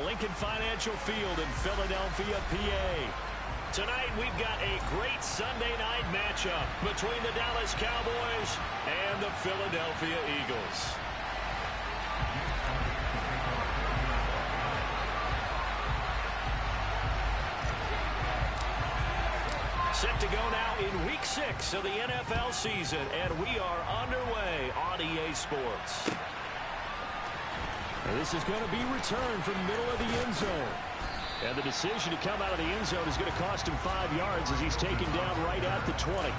Lincoln Financial Field in Philadelphia, PA. Tonight, we've got a great Sunday night matchup between the Dallas Cowboys and the Philadelphia Eagles. Set to go now in Week 6 of the NFL season, and we are underway on EA Sports. And this is going to be returned from the middle of the end zone. And the decision to come out of the end zone is going to cost him 5 yards as he's taken down right at the 20.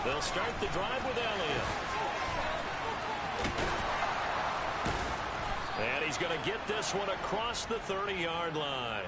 They'll start the drive with Elliott. And he's going to get this one across the 30-yard line.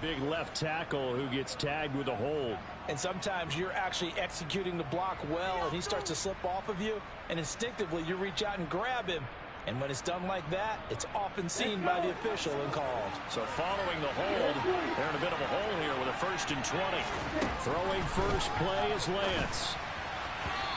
Big left tackle who gets tagged with a hold. And sometimes you're actually executing the block well, and he starts to slip off of you, and instinctively you reach out and grab him. And when it's done like that, it's often seen by the official and called. So following the hold, they're in a bit of a hole here with a 1st and 20. Throwing first play is Lance.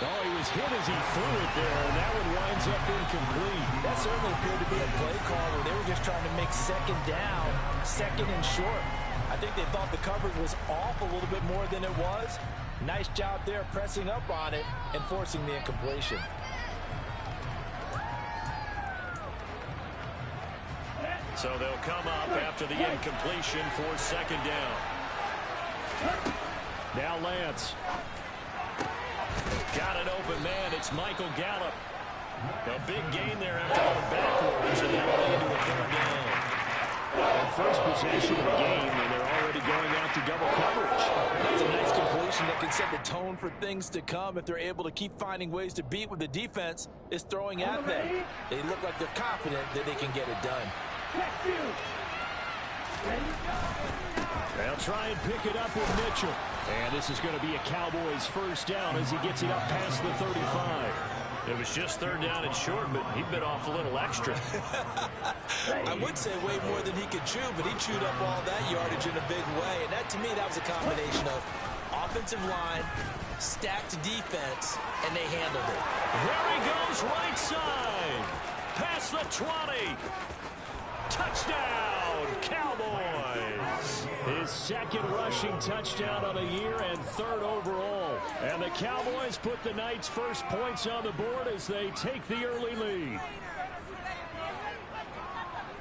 Oh, he was hit as he threw it there, and that one winds up incomplete. That certainly appeared to be a play call where they were just trying to make second down, second and short. I think they thought the coverage was off a little bit more than it was. Nice job there pressing up on it and forcing the incompletion. So they'll come up after the incompletion for second down. Now Lance. Got an open man. It's Michael Gallup. A big gain there after going backwards, and that'll lead to a 3rd down. And first possession of the game, and they're already going out to double coverage. That's a nice completion that can set the tone for things to come if they're able to keep finding ways to beat what the defense is throwing at them. They look like they're confident that they can get it done. They'll try and pick it up with Mitchell. And this is going to be a Cowboys 1st down as he gets it up past the 35. It was just 3rd down and short, but he bit off a little extra. I would say way more than he could chew, but he chewed up all that yardage in a big way. And that, to me, that was a combination of offensive line, stacked defense, and they handled it. There he goes, right side. Past the 20. Touchdown, Cowboys. His 2nd rushing touchdown of the year and 3rd overall. And the Cowboys put the Knights' first points on the board as they take the early lead.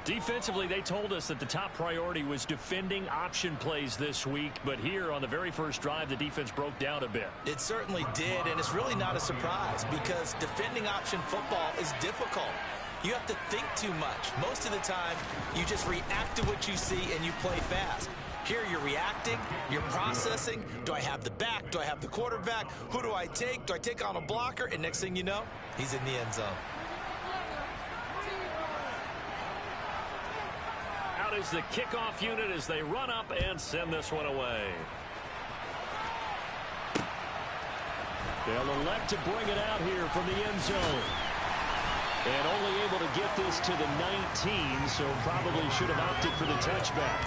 Defensively, they told us that the top priority was defending option plays this week. But here on the very first drive, the defense broke down a bit. It certainly did, and it's really not a surprise because defending option football is difficult. You have to think too much. Most of the time, you just react to what you see and you play fast. Here you're reacting, you're processing. Do I have the back? Do I have the quarterback? Who do I take? Do I take on a blocker? And next thing you know, he's in the end zone. Out is the kickoff unit as they run up and send this one away. They'll elect to bring it out here from the end zone. And only able to get this to the 19, so probably should have opted for the touchback.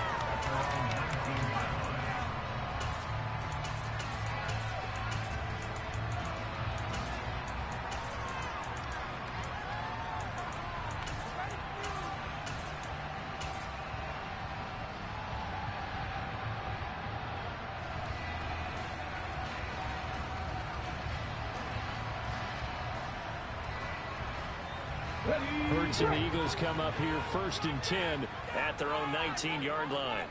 Hurts and the Eagles come up here 1st and 10 at their own 19-yard line.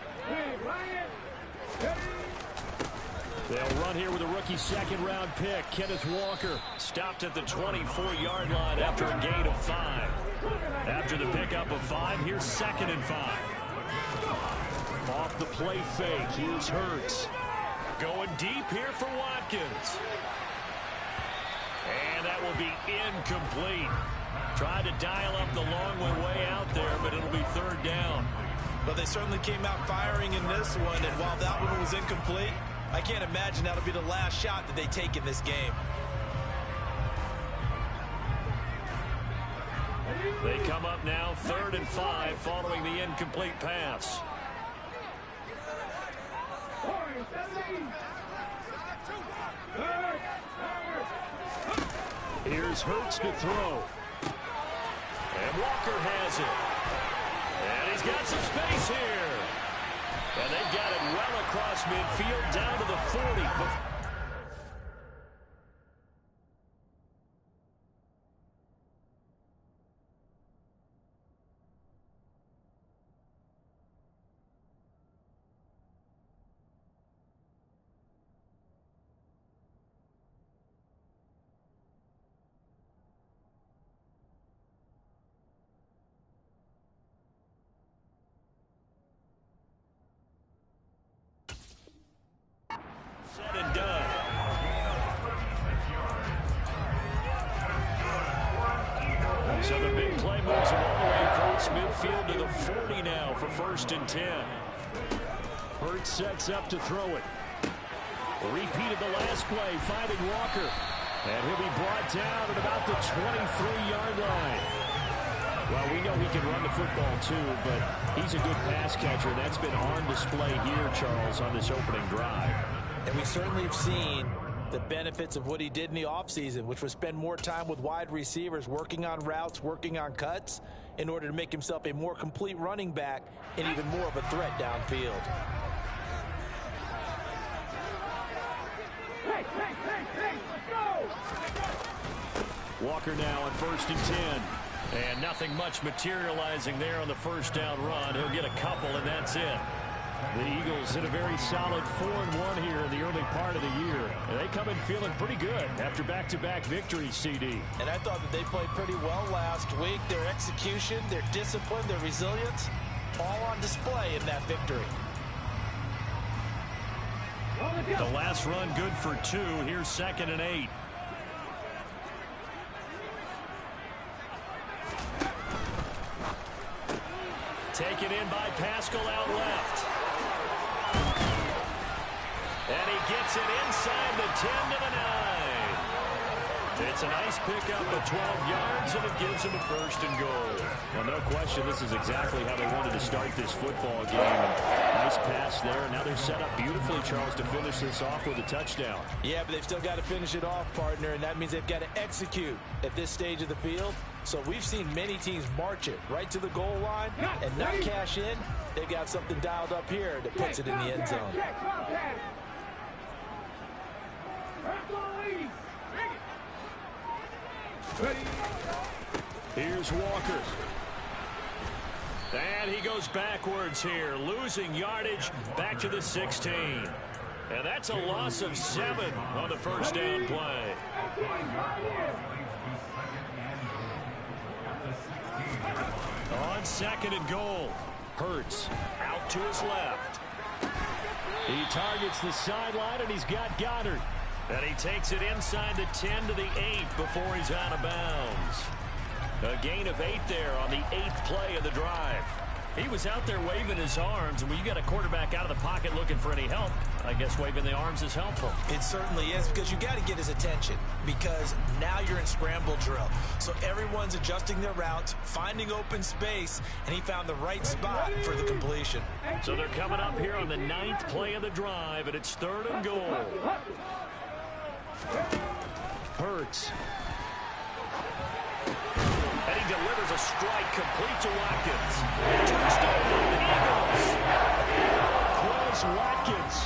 They'll run here with a rookie second-round pick, Kenneth Walker. Stopped at the 24-yard line after a gain of 5. After the pickup of 5, here's 2nd and 5. Off the play fake, here's Hurts. Going deep here for Watkins. And that will be incomplete. Tried to dial up the long way out there, but it'll be 3rd down. But they certainly came out firing in this one, and while that one was incomplete, I can't imagine that'll be the last shot that they take in this game. They come up now 3rd and 5 following the incomplete pass. Here's Hurts to throw. And Walker has it. And he's got some space here. And they've got it well across midfield down to the 40. Said and done. So the big play moves him all the way across midfield to the 40 now for 1st and 10. Hurts sets up to throw it. Repeated the last play, finding Walker. And he'll be brought down at about the 23-yard line. Well, we know he can run the football too, but he's a good pass catcher. That's been on display here, Charles, on this opening drive. And we certainly have seen the benefits of what he did in the offseason, which was spend more time with wide receivers, working on routes, working on cuts, in order to make himself a more complete running back and even more of a threat downfield. Walker now on 1st and 10. And nothing much materializing there on the 1st down run. He'll get a couple, and that's it. The Eagles hit a very solid 4-1 here in the early part of the year. And they come in feeling pretty good after back-to-back victories, CD. And I thought that they played pretty well last week. Their execution, their discipline, their resilience, all on display in that victory. The last run good for 2. Here's 2nd and 8. Taken in by Pascal out left. And he gets it inside the 10 to the 9. It's a nice pickup of 12 yards, and it gives him a 1st and goal. Well, no question, this is exactly how they wanted to start this football game. And nice pass there. Now they're set up beautifully, Charles, to finish this off with a touchdown. Yeah, but they've still got to finish it off, partner, and that means they've got to execute at this stage of the field. So we've seen many teams march it right to the goal line and not cash in. They've got something dialed up here that puts it in the end zone. Here's Walker. And he goes backwards here, losing yardage back to the 16. And that's a loss of 7 on the 1st down play. On 2nd and goal, Hurts out to his left. He targets the sideline, and he's got Goddard. And he takes it inside the 10 to the 8 before he's out of bounds. A gain of 8 there on the 8th play of the drive. He was out there waving his arms, and when you got a quarterback out of the pocket looking for any help, I guess waving the arms is helpful. It certainly is, because you got to get his attention, because now you're in scramble drill. So everyone's adjusting their routes, finding open space, and he found the right spot for the completion. So they're coming up here on the 9th play of the drive, and it's 3rd and goal. Hurts. And he delivers a strike complete to Watkins. Touchdown, Eagles. Quez Watkins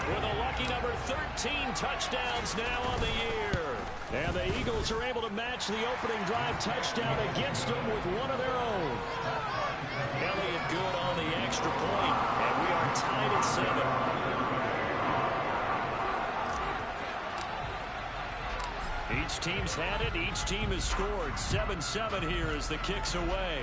with a lucky number 13 touchdowns now on the year. And the Eagles are able to match the opening drive touchdown against them with one of their own. Elliott good on the extra point, and we are tied at 7. Each team's had it. Each team has scored. 7-7 here as the kick's away.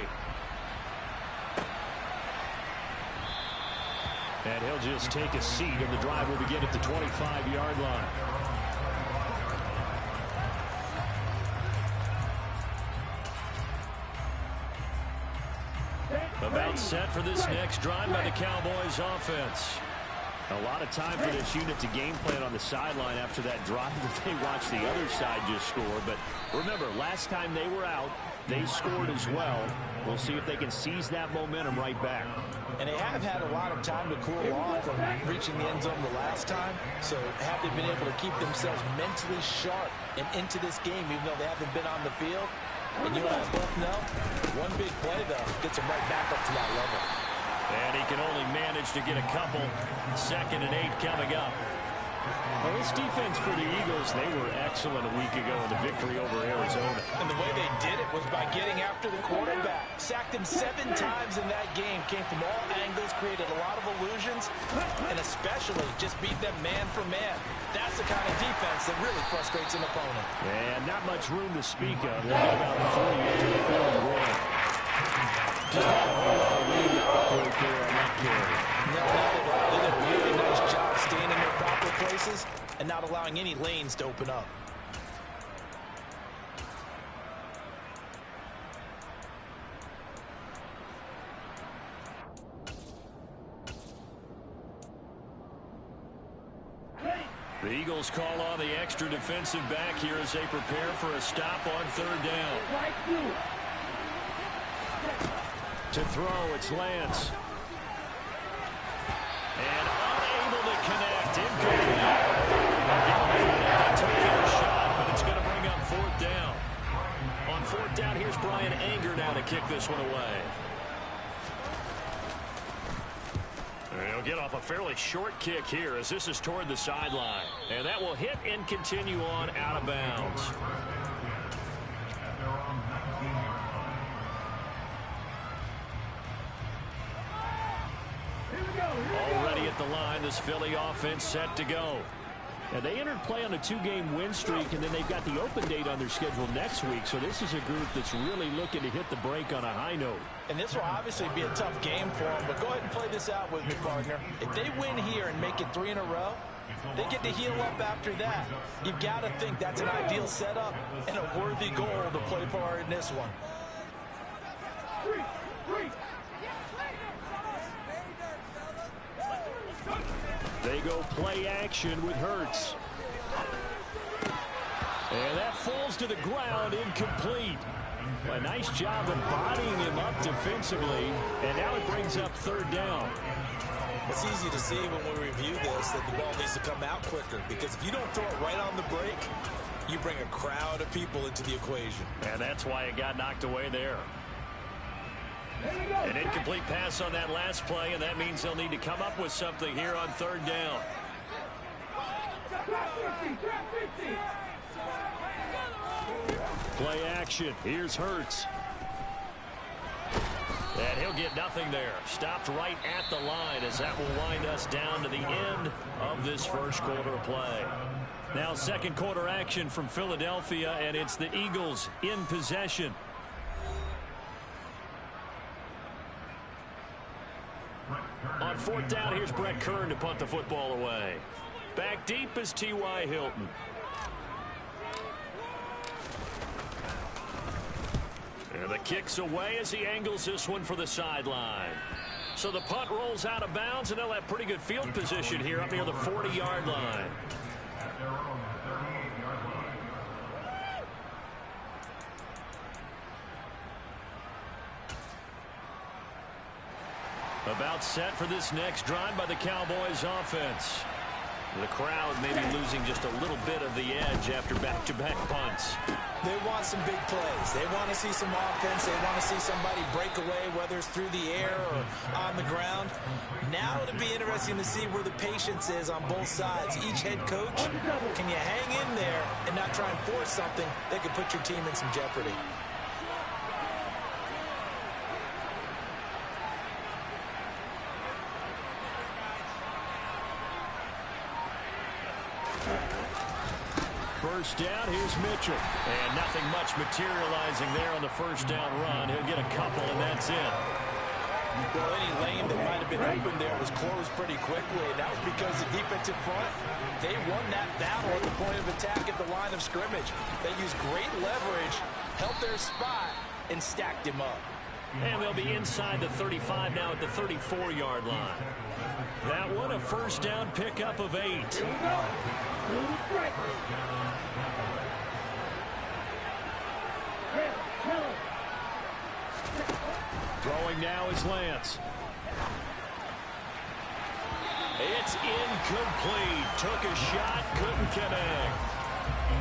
And he'll just take a seat, and the drive will begin at the 25-yard line. About set for this next drive by the Cowboys offense. A lot of time for this unit to game plan on the sideline after that drive that they watched the other side just score. But remember, last time they were out, they scored as well. We'll see if they can seize that momentum right back. And they have had a lot of time to cool off from reaching the end zone the last time. So have they been able to keep themselves mentally sharp and into this game, even though they haven't been on the field? And you and I both know, one big play, though, gets them right back up to that level. And he can only manage to get a couple. 2nd and 8 coming up. Well, this defense for the Eagles, they were excellent a week ago in the victory over Arizona. And the way they did it was by getting after the quarterback. Sacked him 7 times in that game. Came from all angles, created a lot of illusions, and especially just beat them man for man. That's the kind of defense that really frustrates an opponent. And not much room to speak of. They'll get about 3 into the 4th quarter. Just not a whole lot of room to operate there on that carry. No, they did a really nice job staying in their proper places and not allowing any lanes to open up. The Eagles call on the extra defensive back here as they prepare for a stop on 3rd down. To throw, it's Lance. And unable to connect. Incomplete. They took their shot, but it's going to bring up 4th down. On 4th down, here's Brian Anger now to kick this one away. He'll get off a fairly short kick here as this is toward the sideline. And that will hit and continue on out of bounds. Already at the line, this Philly offense set to go. And they entered play on a 2-game win streak, and then they've got the open date on their schedule next week. So this is a group that's really looking to hit the break on a high note. And this will obviously be a tough game for them, but go ahead and play this out with me, partner. If they win here and make it 3 in a row, they get to heal up after that. You've got to think that's an ideal setup and a worthy goal to play for in this one. They go play action with Hurts. And that falls to the ground, incomplete. A nice job of bodying him up defensively, and now it brings up 3rd down. It's easy to see when we review this that the ball needs to come out quicker, because if you don't throw it right on the break, you bring a crowd of people into the equation. And that's why it got knocked away there. An incomplete pass on that last play, and that means they'll need to come up with something here on 3rd down. Play action. Here's Hurts. And he'll get nothing there. Stopped right at the line as that will wind us down to the end of this 1st quarter play. Now 2nd quarter action from Philadelphia, and it's the Eagles in possession. On 4th down, here's Brett Kern to punt the football away. Back deep is T.Y. Hilton. And the kick's away as he angles this one for the sideline. So the punt rolls out of bounds, and they'll have pretty good field position here up near the 40-yard line. About set for this next drive by the Cowboys offense. The crowd maybe losing just a little bit of the edge after back-to-back punts. They want some big plays. They want to see some offense. They want to see somebody break away, whether it's through the air or on the ground. Now it'll be interesting to see where the patience is on both sides. Each head coach, can you hang in there and not try and force something that could put your team in some jeopardy? First down, here's Mitchell. And nothing much materializing there on the first down run. He'll get a couple, and that's it. Well, any lane that might have been open there was closed pretty quickly, and that was because the defensive front, they won that battle at the point of attack at the line of scrimmage. They used great leverage, held their spot, and stacked him up. And they'll be inside the 35 now at the 34-yard line. That one, a first down pickup of 8. Throwing now is Lance. It's incomplete. Took a shot, couldn't connect.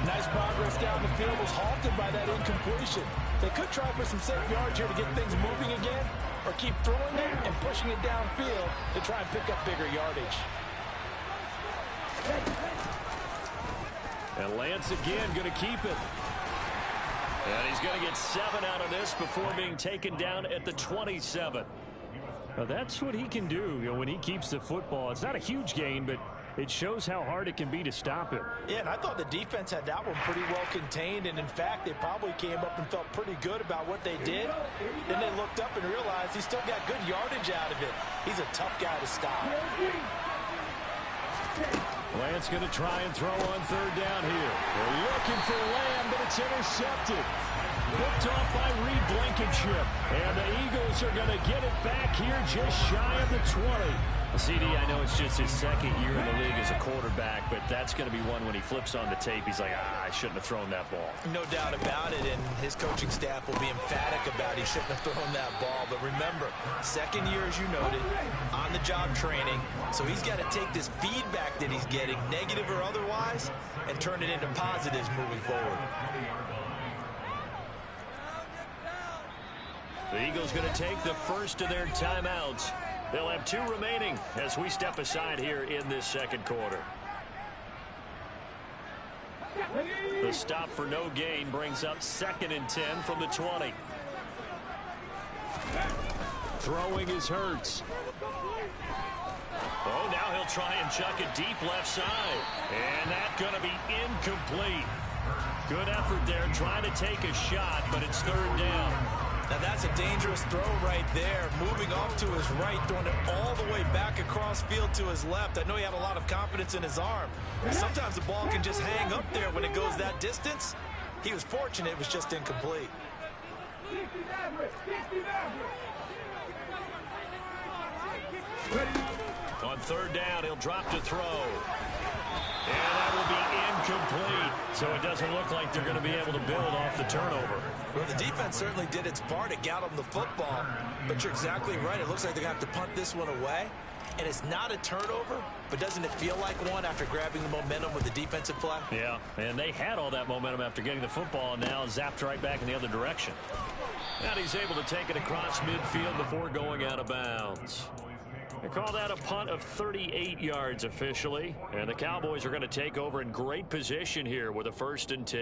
Nice progress down the field, was halted by that incompletion. They could try for some safe yards here to get things moving again, or keep throwing it and pushing it downfield to try and pick up bigger yardage. And Lance again going to keep it. And he's going to get 7 out of this before being taken down at the 27. Now that's what he can do, when he keeps the football. It's not a huge gain, but it shows how hard it can be to stop him. Yeah, and I thought the defense had that one pretty well contained, and in fact, they probably came up and felt pretty good about what they did. Then they looked up and realized he still got good yardage out of it. He's a tough guy to stop. Lance going to try and throw on third down here. They're looking for Lamb, but it's intercepted. Picked off by Reed Blankenship. And the Eagles are going to get it back here just shy of the 20. CD, I know it's just his second year in the league as a quarterback, but that's going to be one when he flips on the tape. He's like, I shouldn't have thrown that ball. No doubt about it, and his coaching staff will be emphatic about he shouldn't have thrown that ball. But remember, second year, as you noted, on-the-job training, so he's got to take this feedback that he's getting, negative or otherwise, and turn it into positives moving forward. The Eagles going to take the first of their timeouts. They'll have 2 remaining as we step aside here in this second quarter. The stop for no gain brings up 2nd and 10 from the 20. Throwing is Hurts. Oh, now he'll try and chuck it deep left side. And that's going to be incomplete. Good effort there trying to take a shot, but it's 3rd down. Now that's a dangerous throw right there. Moving off to his right, throwing it all the way back across field to his left. I know he had a lot of confidence in his arm. Sometimes the ball can just hang up there when it goes that distance. He was fortunate it was just incomplete. On 3rd down, he'll drop to throw. And that will be incomplete. So it doesn't look like they're going to be able to build off the turnover. Well, the defense certainly did its part to get them the football. But you're exactly right. It looks like they're going to have to punt this one away. And it's not a turnover, but doesn't it feel like one after grabbing the momentum with the defensive play? Yeah, and they had all that momentum after getting the football, and now zapped right back in the other direction. And he's able to take it across midfield before going out of bounds. They call that a punt of 38 yards officially. And the Cowboys are going to take over in great position here with a 1st and 10.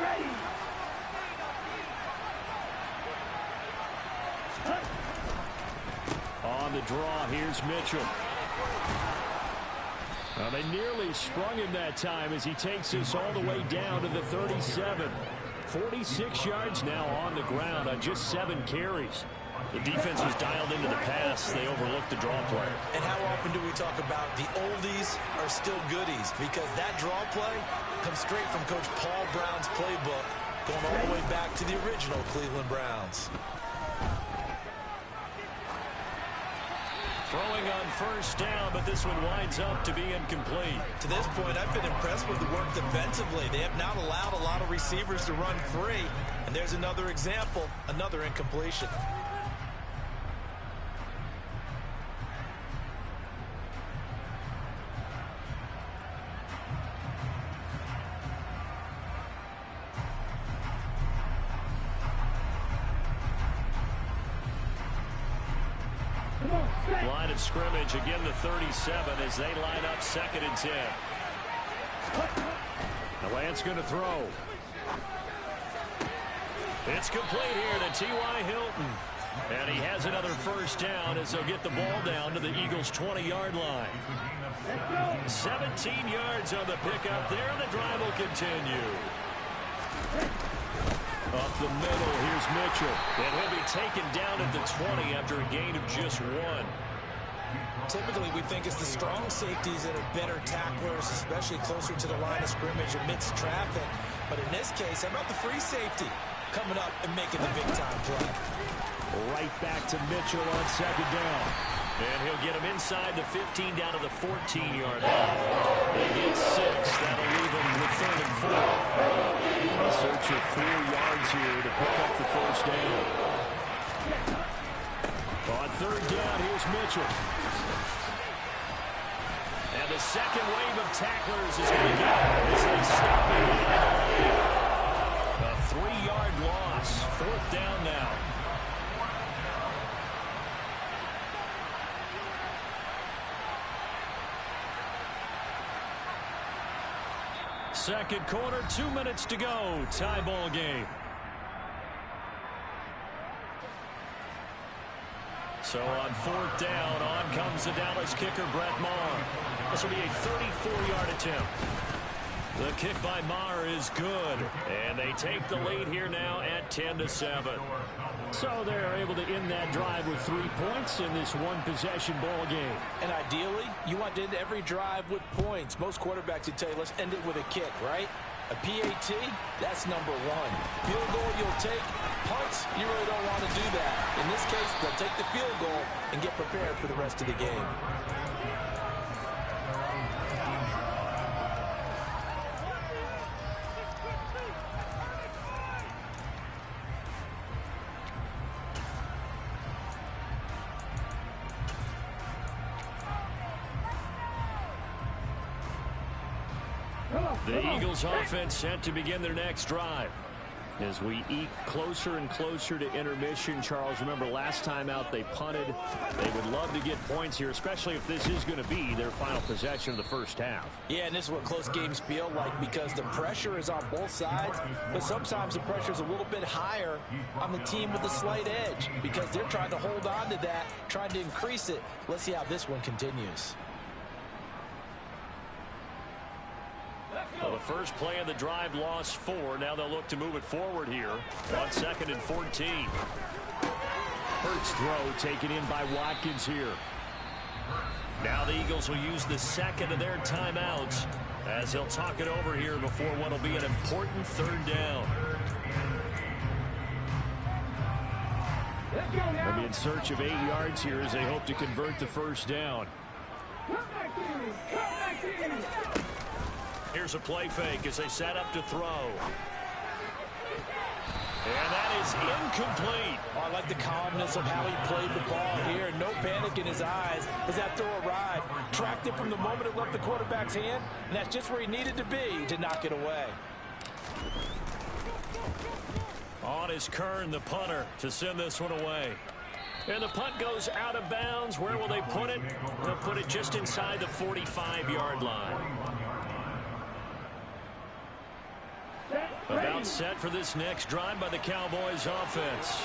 Ready. On the draw, here's Mitchell. They nearly sprung him that time as he takes this all the way down to the 37. 46 yards now on the ground on just 7 carries. The defense was dialed into the pass. They overlooked the draw play. And how often do we talk about the oldies are still goodies? Because that draw play comes straight from Coach Paul Brown's playbook, going all the way back to the original Cleveland Browns. Throwing on first down, but this one winds up to be incomplete. To this point, I've been impressed with the work defensively. They have not allowed a lot of receivers to run free. And there's another example, another incompletion. Line of scrimmage, again the 37 as they line up 2nd and 10. The Lance going to throw. It's complete here to T.Y. Hilton. And he has another first down as they'll get the ball down to the Eagles' 20-yard line. 17 yards on the pickup there, and the drive will continue. Up the middle, here's Mitchell. And he'll be taken down at the 20 after a gain of just 1. Typically, we think it's the strong safeties that are better tacklers, especially closer to the line of scrimmage amidst traffic. But in this case, how about the free safety coming up and making the big-time play? Right back to Mitchell on 2nd down. And he'll get him inside the 15 down to the 14-yard line. They get 6. That'll leave him with 3rd and 4. A search of 4 yards here to pick up the first down. On 3rd down, here's Mitchell. And the second wave of tacklers is going to get him as they stop him in the lane. A 3-yard loss. 4th down now. Second quarter, 2 minutes to go. Tie ball game. So on 4th down, on comes the Dallas kicker, Brett Maher. This will be a 34-yard attempt. The kick by Maher is good. And they take the lead here now at 10-7. So they're able to end that drive with 3 points in this one-possession ball game. And ideally, you want to end every drive with points. Most quarterbacks would tell you, let's end it with a kick, right? A PAT, that's number 1. Field goal you'll take. Punts, you really don't want to do that. In this case, they'll take the field goal and get prepared for the rest of the game. The Eagles offense set to begin their next drive. As we eke closer and closer to intermission, Charles, remember last time out they punted. They would love to get points here, especially if this is going to be their final possession of the first half. Yeah, and this is what close games feel like because the pressure is on both sides, but sometimes the pressure is a little bit higher on the team with the slight edge because they're trying to hold on to that, trying to increase it. Let's see how this one continues. Well, the first play of the drive lost 4. Now they'll look to move it forward here on 2nd and 14. Hurts throw taken in by Watkins here. Now the Eagles will use the second of their timeouts as they'll talk it over here before what will be an important 3rd down. They'll be in search of 8 yards here as they hope to convert the first down. Here's a play fake as they set up to throw. And that is incomplete. Oh, I like the calmness of how he played the ball here. No panic in his eyes as that throw arrived. Tracked it from the moment it left the quarterback's hand, and that's just where he needed to be to knock it away. On is Kern, the punter, to send this one away. And the punt goes out of bounds. Where will they put it? They'll put it just inside the 45-yard line. About set for this next drive by the Cowboys offense.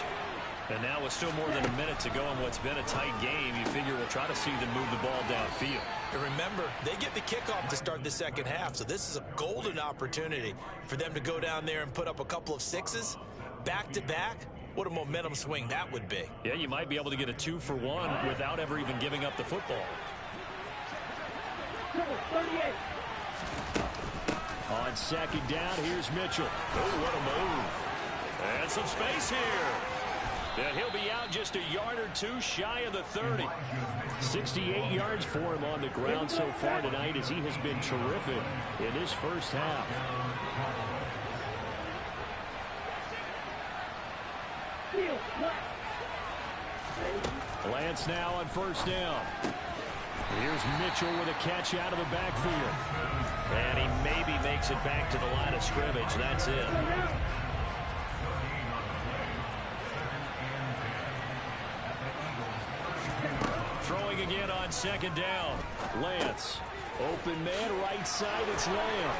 And now with still more than a minute to go in what's been a tight game, you figure we'll try to see them move the ball downfield. And remember, they get the kickoff to start the second half, so this is a golden opportunity for them to go down there and put up a couple of 6s back-to-back. What a momentum swing that would be. Yeah, you might be able to get a 2-for-1 without ever even giving up the football. 38. On 2nd down, here's Mitchell. Oh, what a move. And some space here. And he'll be out just a yard or two shy of the 30. 68 yards for him on the ground so far tonight as he has been terrific in his first half. Lance now on first down. Here's Mitchell with a catch out of the backfield. And he maybe makes it back to the line of scrimmage. That's it. Throwing again on second down. Lance. Open man, right side, it's Lamb.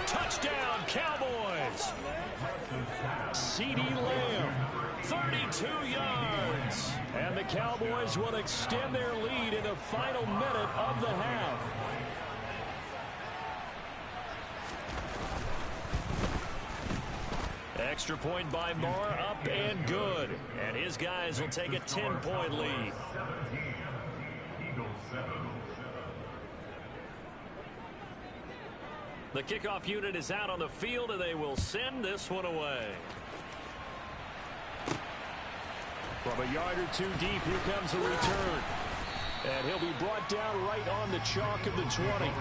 Touchdown, Cowboys. CeeDee Lamb, 32 yards. And the Cowboys will extend their lead in the final minute of the half. Extra point by Moore, up and good. And his guys will take a 10-point lead. The kickoff unit is out on the field, and they will send this one away. From a yard or two deep, here comes the return. And he'll be brought down right on the chalk of the 20.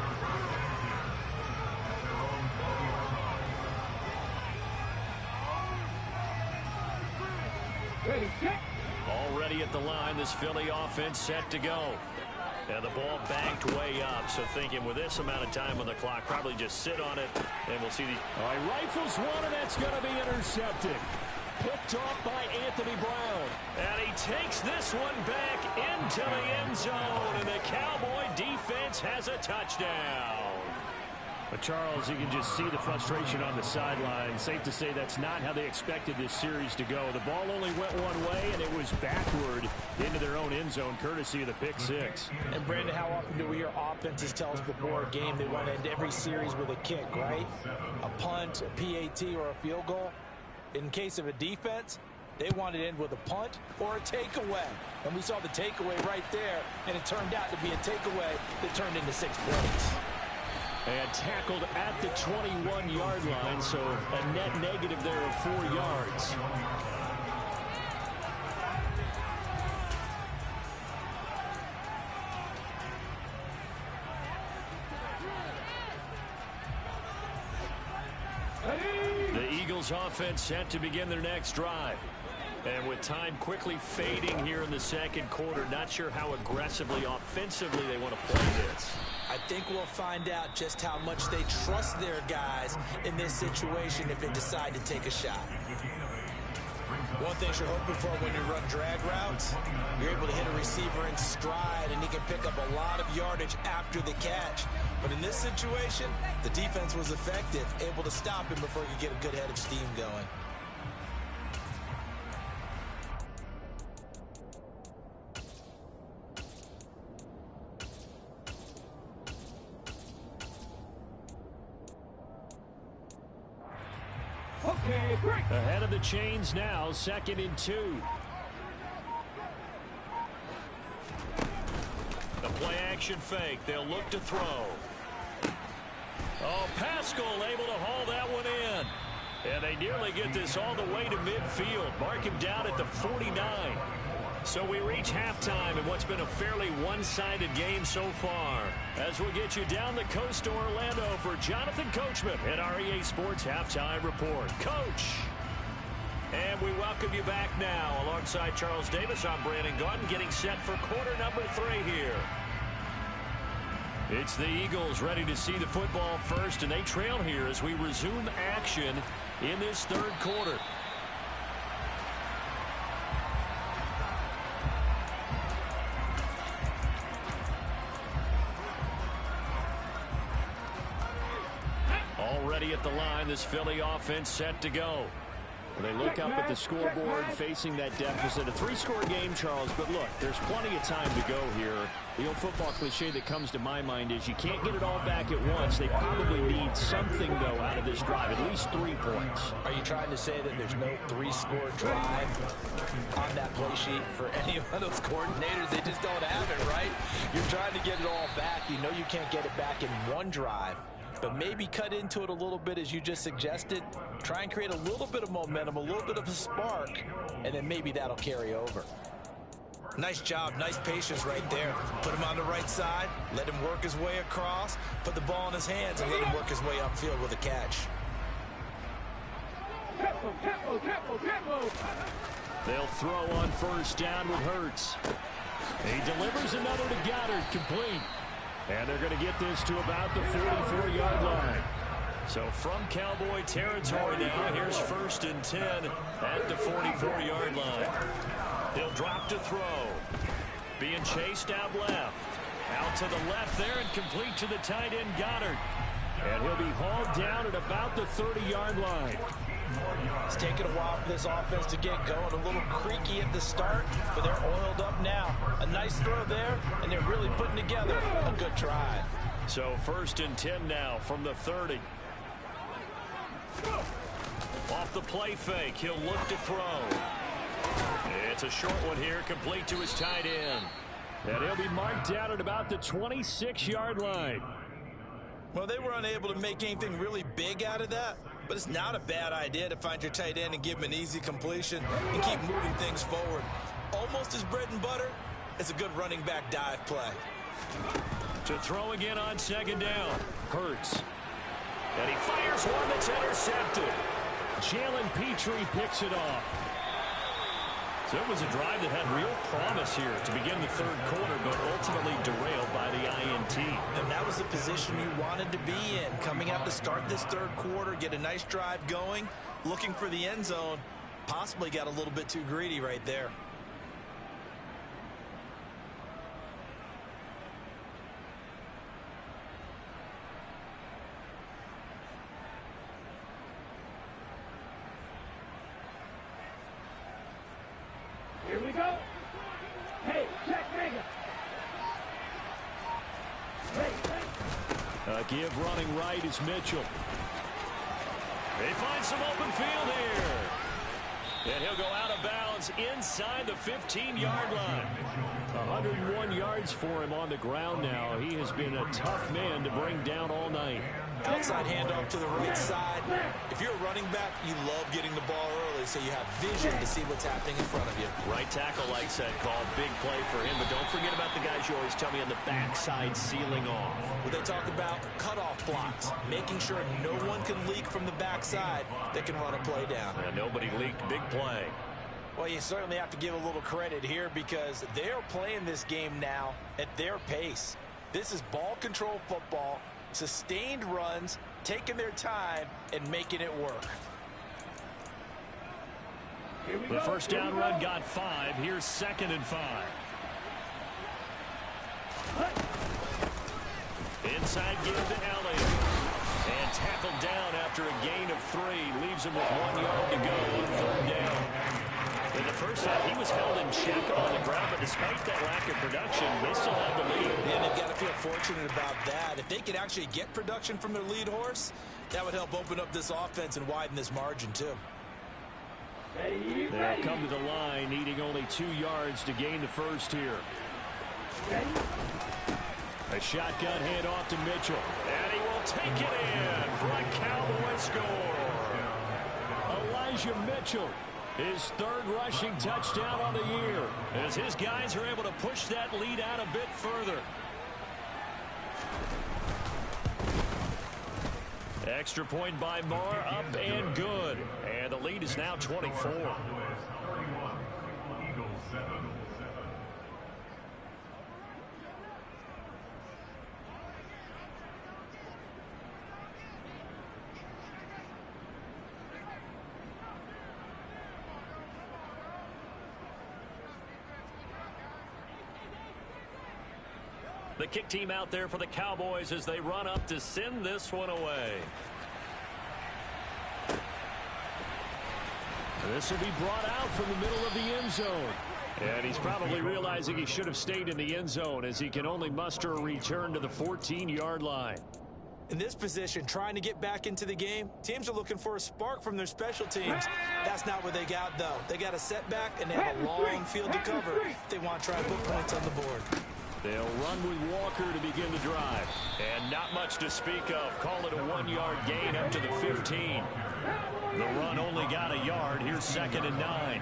Already at the line, this Philly offense set to go. And the ball banked way up, so thinking with this amount of time on the clock, probably just sit on it, and we'll see the... All right, rifles one, and that's going to be intercepted. Picked off by Anthony Brown. And he takes this one back into the end zone, and the Cowboy defense has a touchdown. But Charles, you can just see the frustration on the sideline. Safe to say that's not how they expected this series to go. The ball only went one way, and it was backward into their own end zone, courtesy of the pick six. And Brandon, how often do we hear offenses tell us before a game they want to end every series with a kick, right? A punt, a PAT, or a field goal. In case of a defense, they want to end with a punt or a takeaway. And we saw the takeaway right there, and it turned out to be a takeaway that turned into 6 points. And tackled at the 21-yard line, so a net negative there of 4 yards. The Eagles offense set to begin their next drive. And with time quickly fading here in the second quarter, not sure how aggressively, offensively they want to play this. I think we'll find out just how much they trust their guys in this situation if they decide to take a shot. One thing you're hoping for when you run drag routes, you're able to hit a receiver in stride, and he can pick up a lot of yardage after the catch. But in this situation, the defense was effective, able to stop him before he could get a good head of steam going. Ahead of the chains now, 2nd and 2. The play action fake. They'll look to throw. Oh, Pascal able to haul that one in. And they nearly get this all the way to midfield. Mark him down at the 49. So we reach halftime in what's been a fairly one-sided game so far. As we'll get you down the coast to Orlando for Jonathan Coachman at our EA Sports Halftime Report. Coach! And we welcome you back now. Alongside Charles Davis, I'm Brandon Gaudin, getting set for quarter number 3 here. It's the Eagles ready to see the football first, and they trail here as we resume action in this third quarter. Already at the line, this Philly offense set to go. They look up at the scoreboard facing that deficit. A 3-score game, Charles, but look, there's plenty of time to go here. The old football cliche that comes to my mind is you can't get it all back at once. They probably need something, though, out of this drive, at least 3 points. Are you trying to say that there's no 3-score drive on that play sheet for any of those coordinators? They just don't have it, right? You're trying to get it all back. You know you can't get it back in one drive. but maybe cut into it a little bit as you just suggested. Try and create a little bit of momentum, a little bit of a spark, and then maybe that'll carry over. Nice job, nice patience right there. Put him on the right side, let him work his way across, put the ball in his hands, and let him work his way upfield with a catch. They'll throw on first down with Hurts. He delivers another to Goddard, complete. And they're going to get this to about the 44-yard line. So from Cowboy territory now, here's 1st and 10 at the 44-yard line. He'll drop to throw. Being chased out left. Out to the left there and complete to the tight end Goddard. And he'll be hauled down at about the 30-yard line. It's taken a while for this offense to get going. A little creaky at the start, but they're oiled up now. A nice throw there, and they're really putting together a good drive. So 1st and 10 now from the 30. Off the play fake, he'll look to throw. It's a short one here, complete to his tight end. And he'll be marked down at about the 26-yard line. Well, they were unable to make anything really big out of that, but it's not a bad idea to find your tight end and give him an easy completion and keep moving things forward. Almost his bread and butter. It's a good running back dive play. To throw again on 2nd down. Hurts. And he fires one that's intercepted. Jalen Petrie picks it off. So it was a drive that had real promise here to begin the 3rd quarter, but ultimately derailed by the INT. And that was the position you wanted to be in. Coming out to start this 3rd quarter, get a nice drive going, looking for the end zone. Possibly got a little bit too greedy right there. Here we go. Hey, check Vega. A give running right is Mitchell. They find some open field here. And he'll go out of bounds inside the 15-yard line. 101 yards for him on the ground now. He has been a tough man to bring down all night. Outside handoff to the right side. If you're a running back, you love getting the ball early so you have vision to see what's happening in front of you. Right tackle likes that call. Big play for him. But don't forget about the guys you always tell me on the backside sealing off. Well, they talk about cutoff blocks, making sure no one can leak from the backside that can run a play down. Nobody leaked. Big play. Well, you certainly have to give a little credit here because they're playing this game now at their pace. This is ball control football, sustained runs, taking their time, and making it work. The first down run got 5. Here's 2nd and 5. Inside give to Elliott. And tackled down after a gain of 3. Leaves him with 1 yard to go on 3rd down. In the first half, he was held in check on the ground, but despite that lack of production, they still have the lead. And they've got to feel fortunate about that. If they could actually get production from their lead horse, that would help open up this offense and widen this margin, too. They'll come to the line, needing only 2 yards to gain the first here. A shotgun handoff to Mitchell. And he will take it in for a Cowboy score. Elijah Mitchell, his 3rd rushing touchdown on the year, as his guys are able to push that lead out a bit further. Extra point by Moore, up and good. And the lead is now 24. The kick team out there for the Cowboys as they run up to send this one away. This will be brought out from the middle of the end zone. And he's probably realizing he should have stayed in the end zone as he can only muster a return to the 14-yard line. In this position, trying to get back into the game, teams are looking for a spark from their special teams. That's not what they got, though. They got a setback, and they have a long field to cover if they want to try to put points on the board. They'll run with Walker to begin the drive. And not much to speak of. Call it a 1-yard gain up to the 15. The run only got a yard. Here's 2nd and 9.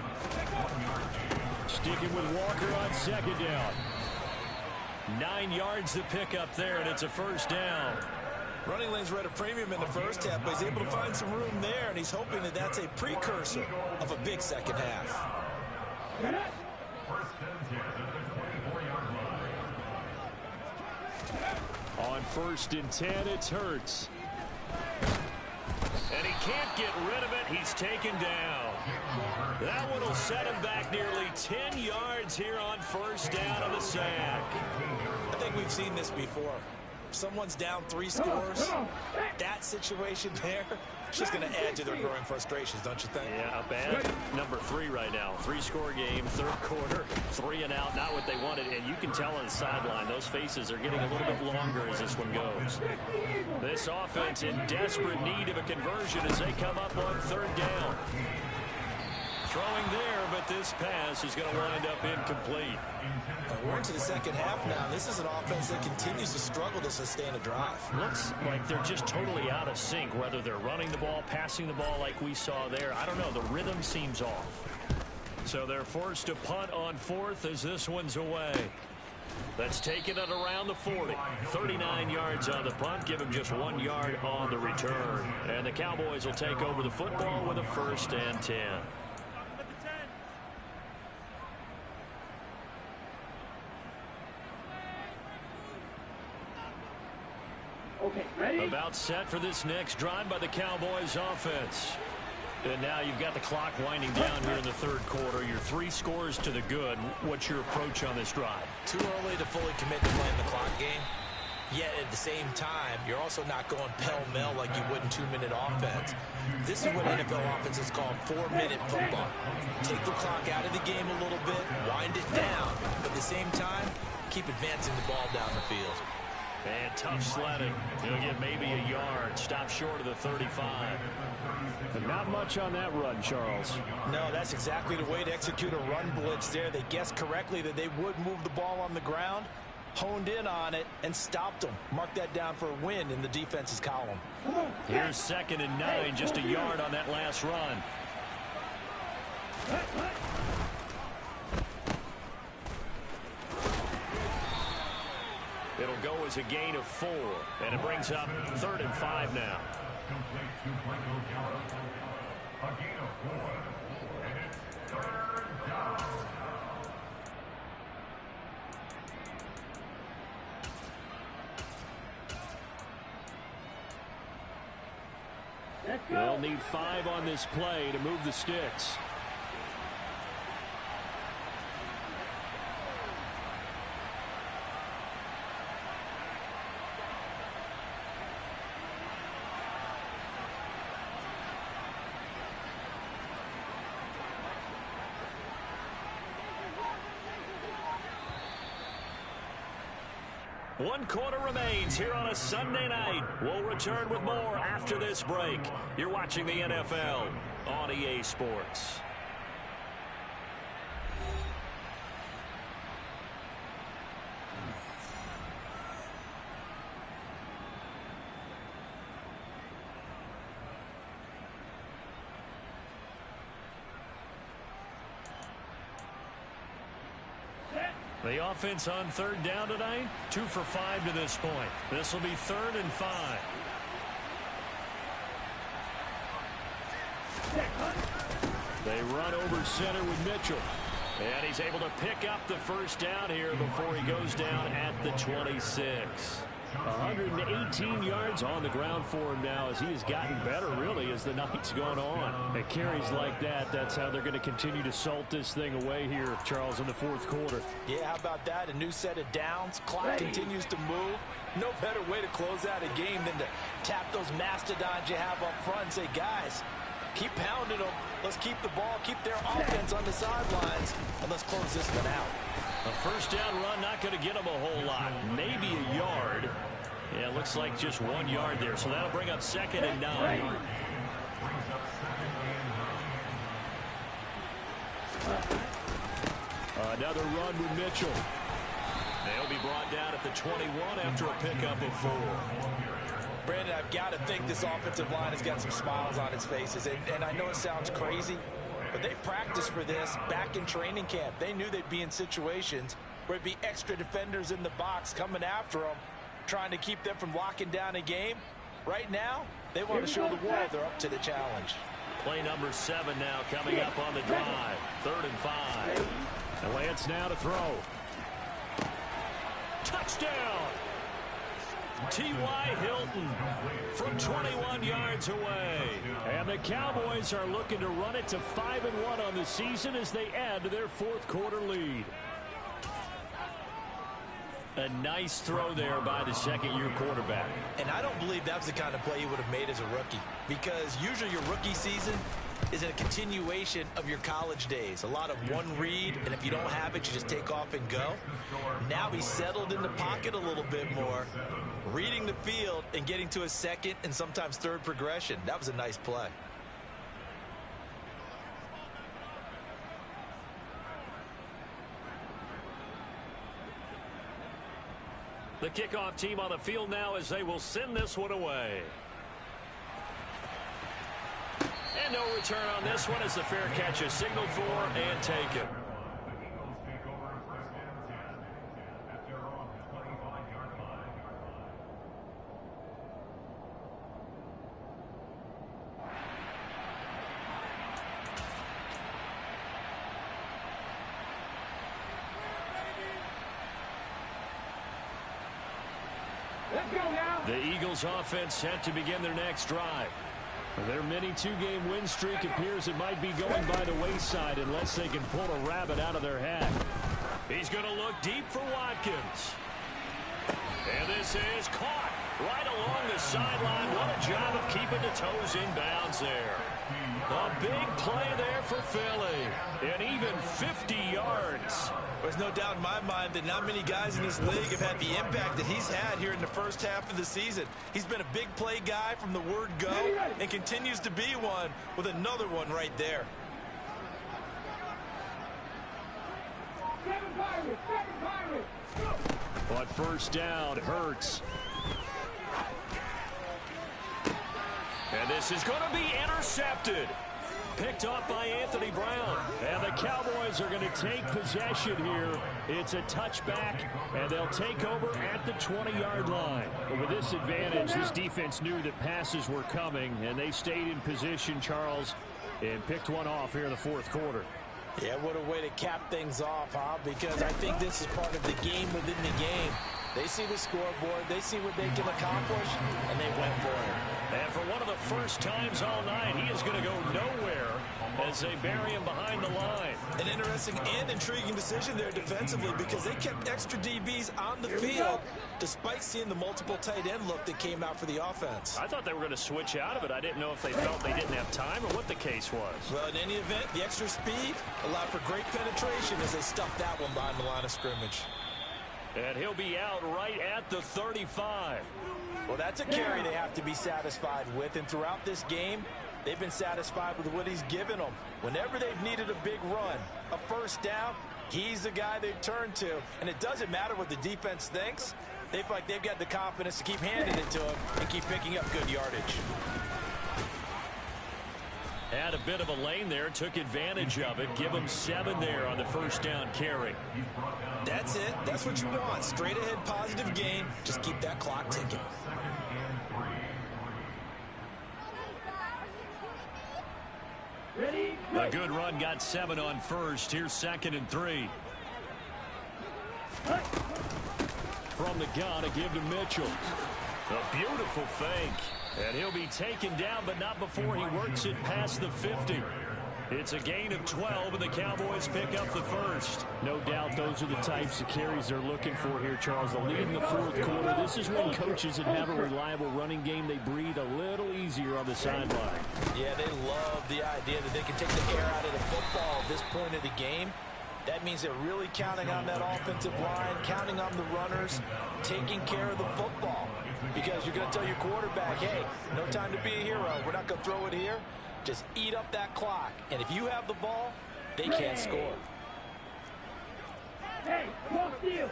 Sticking with Walker on 2nd down. 9 yards to pick up there, and it's a 1st down. Running lanes were at a premium in the first half, but he's able to find some room there, and he's hoping that that's a precursor of a big second half. On 1st and 10, it's Hurts. And he can't get rid of it. He's taken down. That one will set him back nearly 10 yards here on 1st down on the sack. I think we've seen this before. If someone's down 3 scores, that situation there, it's just going to add to their growing frustrations, don't you think? Yeah, a bad number 3 right now. 3-score game, 3rd quarter, 3 and out, not what they wanted. And you can tell on the sideline, those faces are getting a little bit longer as this one goes. This offense in desperate need of a conversion as they come up on 3rd down. Throwing there, but this pass is going to wind up incomplete. We're into the second half now. This is an offense that continues to struggle to sustain a drive. Looks like they're just totally out of sync, whether they're running the ball, passing the ball like we saw there. I don't know. The rhythm seems off. So they're forced to punt on 4th as this one's away. That's taken it around the 40. 39 yards on the punt. Give him just 1 yard on the return. And the Cowboys will take over the football with a 1st and 10. Okay, ready? About set for this next drive by the Cowboys offense. And now you've got the clock winding down here in the 3rd quarter. Your 3 scores to the good. What's your approach on this drive? Too early to fully commit to playing the clock game. Yet at the same time, you're also not going pell-mell like you would in 2-minute offense. This is what NFL offenses call 4-minute football. Take the clock out of the game a little bit, wind it down, but at the same time, keep advancing the ball down the field. And tough sledding. He'll get maybe a yard. Stop short of the 35. And not much on that run, Charles. No, that's exactly the way to execute a run blitz there. They guessed correctly that they would move the ball on the ground, honed in on it, and stopped them. Mark that down for a win in the defense's column. Here's 2nd and 9, just a yard on that last run. It'll go as a gain of 4, and it brings up 3rd and 5 now. A gain of 4, and it's 3rd down. They'll need 5 on this play to move the sticks. One quarter remains here on a Sunday night. We'll return with more after this break. You're watching the NFL on EA Sports. The offense on 3rd down tonight, 2 for 5 to this point. This will be 3rd and 5. They run over center with Mitchell. And he's able to pick up the 1st down here before he goes down at the 26. 118 yards on the ground for him now as he has gotten better, really, as the night's gone on. At carries like that, that's how they're going to continue to salt this thing away here, Charles, in the 4th quarter. Yeah, how about that? A new set of downs. Clock continues to move. No better way to close out a game than to tap those mastodons you have up front and say, guys, keep pounding them. Let's keep the ball, keep their offense on the sidelines, and let's close this one out. A 1st down run, not going to get them a whole lot. Maybe a yard. Yeah, it looks like just 1 yard there. So that'll bring up 2nd and 9. Another run with Mitchell. They'll be brought down at the 21 after a pickup of 4. Brandon, I've got to think this offensive line has got some smiles on its faces. And I know it sounds crazy, but they practiced for this back in training camp. They knew they'd be in situations where there'd be extra defenders in the box coming after them, trying to keep them from locking down a game. Right now, they want to show the world they're up to the challenge. Play number 7 now coming up on the drive. 3rd and 5. And Lance now to throw. Touchdown! T.Y. Hilton from 21 yards away. And the Cowboys are looking to run it to 5-1 on the season as they add to their 4th quarter lead. A nice throw there by the second-year quarterback. And I don't believe that was the kind of play you would have made as a rookie, because usually your rookie season is a continuation of your college days. A lot of one read, and if you don't have it, you just take off and go. Now he's settled in the pocket a little bit more, reading the field and getting to a second and sometimes third progression. That was a nice play. The kickoff team on the field now as they will send this one away. And no return on this one as the fair catch is signaled for and taken. Let's go now. The Eagles offense set to begin their next drive. Their mini 2-game win streak appears it might be going by the wayside unless they can pull a rabbit out of their hat. He's going to look deep for Watkins. And this is caught right along the sideline. What a job of keeping the toes in bounds there. A big play there for Philly. And even 50 yards. There's no doubt in my mind that not many guys in this league have had the impact that he's had here in the first half of the season. He's been a big play guy from the word go and continues to be one with another one right there. Seven Pirates. But first down, Hurts. And this is going to be intercepted. Picked off by Anthony Brown. And the Cowboys are going to take possession here. It's a touchback, and they'll take over at the 20-yard line. But with this advantage, this defense knew that passes were coming, and they stayed in position, Charles, and picked one off here in the 4th quarter. Yeah, what a way to cap things off, huh? Because I think this is part of the game within the game. They see the scoreboard, they see what they can accomplish, and they went for it. And for one of the first times all night, he is going to go nowhere as they bury him behind the line. An interesting and intriguing decision there defensively, because they kept extra DBs on the field despite seeing the multiple tight end look that came out for the offense. I thought they were going to switch out of it. I didn't know if they felt they didn't have time or what the case was. Well, in any event, the extra speed allowed for great penetration as they stuffed that one behind the line of scrimmage. And he'll be out right at the 35. Well, that's a carry they have to be satisfied with. And throughout this game, they've been satisfied with what he's given them. Whenever they've needed a big run, a first down, he's the guy they've turned to. And it doesn't matter what the defense thinks. They feel like they've got the confidence to keep handing it to him and keep picking up good yardage. Had a bit of a lane there, took advantage of it. Give him 7 there on the first down carry. That's it. That's what you want. Straight ahead positive gain. Just keep that clock ticking. Ready? A good run got 7 on first. Here's 2nd and 3. From the gun, a give to Mitchell. A beautiful fake. And he'll be taken down, but not before he works it past the 50. It's a gain of 12, and the Cowboys pick up the first. No doubt those are the types of carries they're looking for here, Charles. The lead in the 4th quarter. This is when coaches that have a reliable running game, they breathe a little easier on the sideline. Yeah, they love the idea that they can take the air out of the football at this point of the game. That means they're really counting on that offensive line, counting on the runners, taking care of the football. Because you're going to tell your quarterback, hey, no time to be a hero. We're not going to throw it here. Just eat up that clock. And if you have the ball, they can't score. Hey, come on, steal.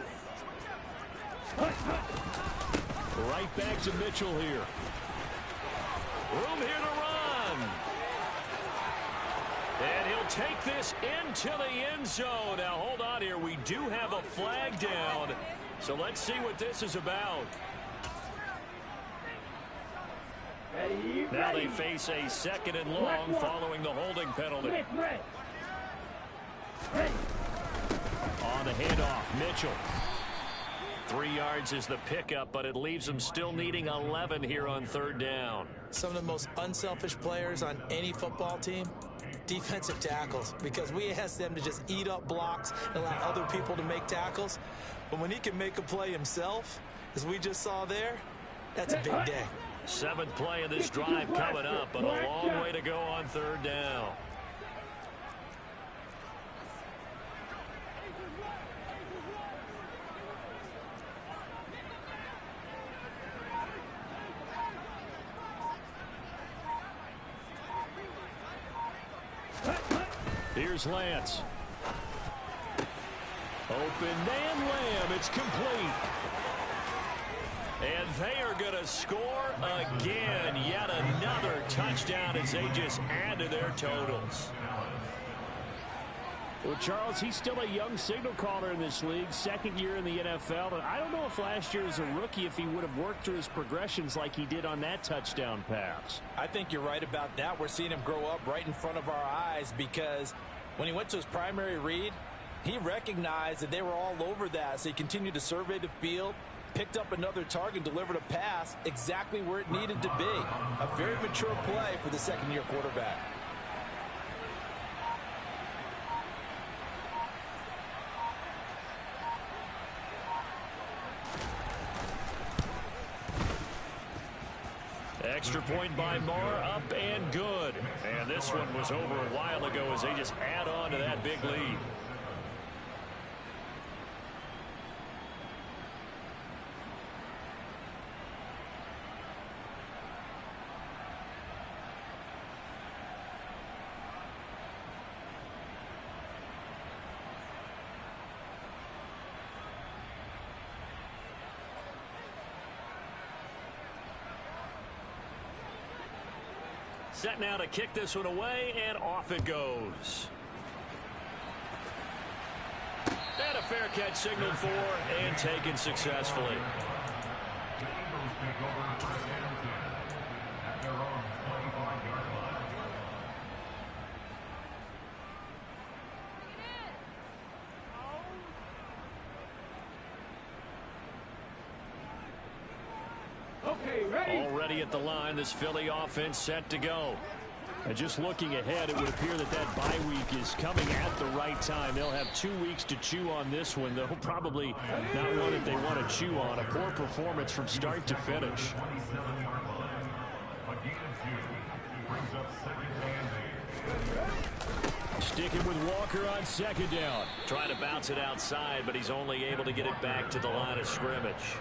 Right back to Mitchell here. Room here to run. And he'll take this into the end zone. Now, hold on here. We do have a flag down. So let's see what this is about. Now they face a second and long following the holding penalty. On the handoff, Mitchell. 3 yards is the pickup, but it leaves them still needing 11 here on third down. Some of the most unselfish players on any football team, defensive tackles, because we ask them to just eat up blocks and allow other people to make tackles. But when he can make a play himself, as we just saw there, that's a big day. 7th play of this drive coming up, but a long way to go on third down. Here's Lance. Open man Lamb. It's complete. And they are going to score again. Yet another touchdown as they just add to their totals. Well, Charles, he's still a young signal caller in this league, 2nd year in the NFL. And I don't know if last year as a rookie, if he would have worked through his progressions like he did on that touchdown pass. I think you're right about that. We're seeing him grow up right in front of our eyes, because when he went to his primary read, he recognized that they were all over that. So he continued to survey the field, picked up another target, delivered a pass exactly where it needed to be. A very mature play for the second-year quarterback. Extra point by Marr, up and good. And this one was over a while ago as they just add on to that big lead. Set now to kick this one away, and off it goes. And a fair catch signaled for and taken successfully. The Eagles take over first and 10 at their own 25-yard line. Okay, ready? Already at the line, this Philly offense set to go. And just looking ahead, it would appear that that bye week is coming at the right time. They'll have 2 weeks to chew on this one. They'll probably not one that they want to chew on. A poor performance from start to finish. 27-yard line. A gain of 2 brings up second and 8. Sticking with Walker on second down. Trying to bounce it outside, but he's only able to get it back to the line of scrimmage.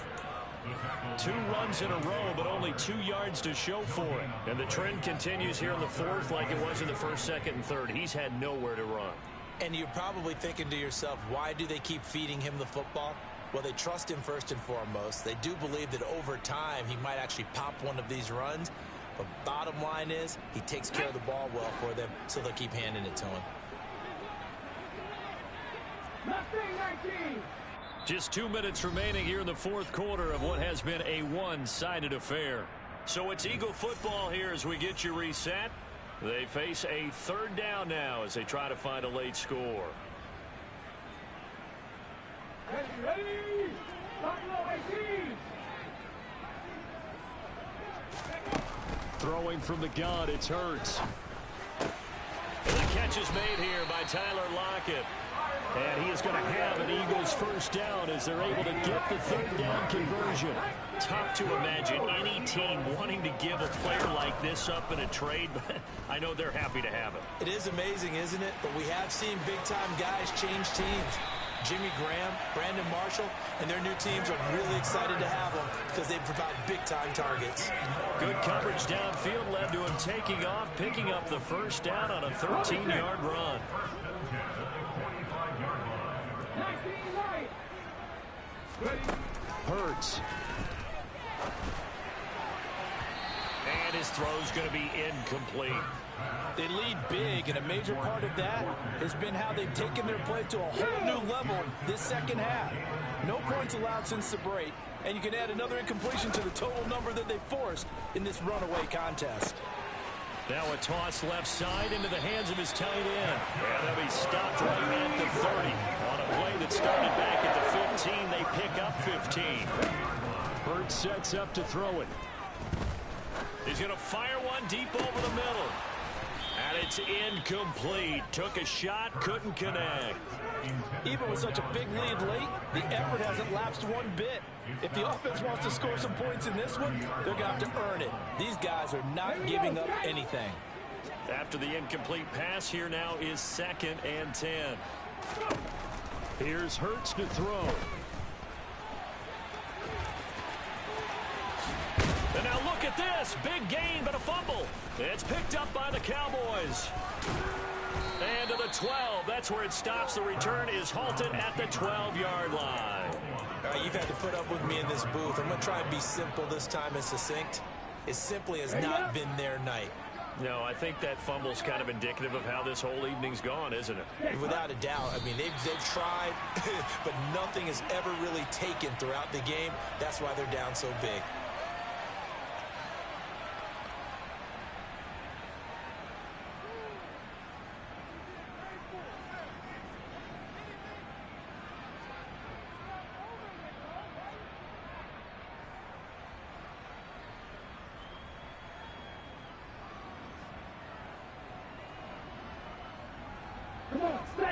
2 runs in a row, but only 2 yards to show for it. And the trend continues here in the 4th like it was in the 1st, 2nd, and 3rd. He's had nowhere to run. And you're probably thinking to yourself, why do they keep feeding him the football? Well, they trust him first and foremost. They do believe that over time he might actually pop one of these runs. But bottom line is he takes care of the ball well for them, so they'll keep handing it to him. Mustang 19. Just 2 minutes remaining here in the 4th quarter of what has been a one-sided affair. So it's Eagle football here as we get you reset. They face a 3rd down now as they try to find a late score. Ready? Buffalo 18. Throwing from the gun, it's Hurts. And the catch is made here by Tyler Lockett. And he is going to have an Eagles first down as they're able to get the 3rd down conversion. Tough to imagine any team wanting to give a player like this up in a trade, but I know they're happy to have it. It is amazing, isn't it? But we have seen big-time guys change teams. Jimmy Graham, Brandon Marshall, and their new teams are really excited to have them because they provide big-time targets. Good coverage downfield led to him taking off, picking up the first down on a 13-yard run. 19 right. Ready? Hurts. And his throw's going to be incomplete. They lead big, and a major part of that has been how they've taken their play to a whole new level this second half. No points allowed since the break, and you can add another incompletion to the total number that they forced in this runaway contest. Now a toss left side into the hands of his tight end. And they'll be stopped right at the 30. On a play that started back at the 15, they pick up 15. Hurts sets up to throw it. He's going to fire one deep over the middle. And it's incomplete. Took a shot, couldn't connect. Even with such a big lead late, the effort hasn't lapsed one bit. If the offense wants to score some points in this one, they're going to have to earn it. These guys are not giving up anything. After the incomplete pass, here now is 2nd and 10. Here's Hurts to throw. And now look at this. Big gain, but a fumble. It's picked up by the Cowboys. And to the 12. That's where it stops. The return is halted at the 12-yard line. All right, you've had to put up with me in this booth. I'm going to try and be simple this time and succinct. It simply has not been their night. No, I think that fumble's kind of indicative of how this whole evening's gone, isn't it? Without a doubt. I mean, they've tried, but nothing has ever really taken throughout the game. That's why they're down so big. Come on, stop.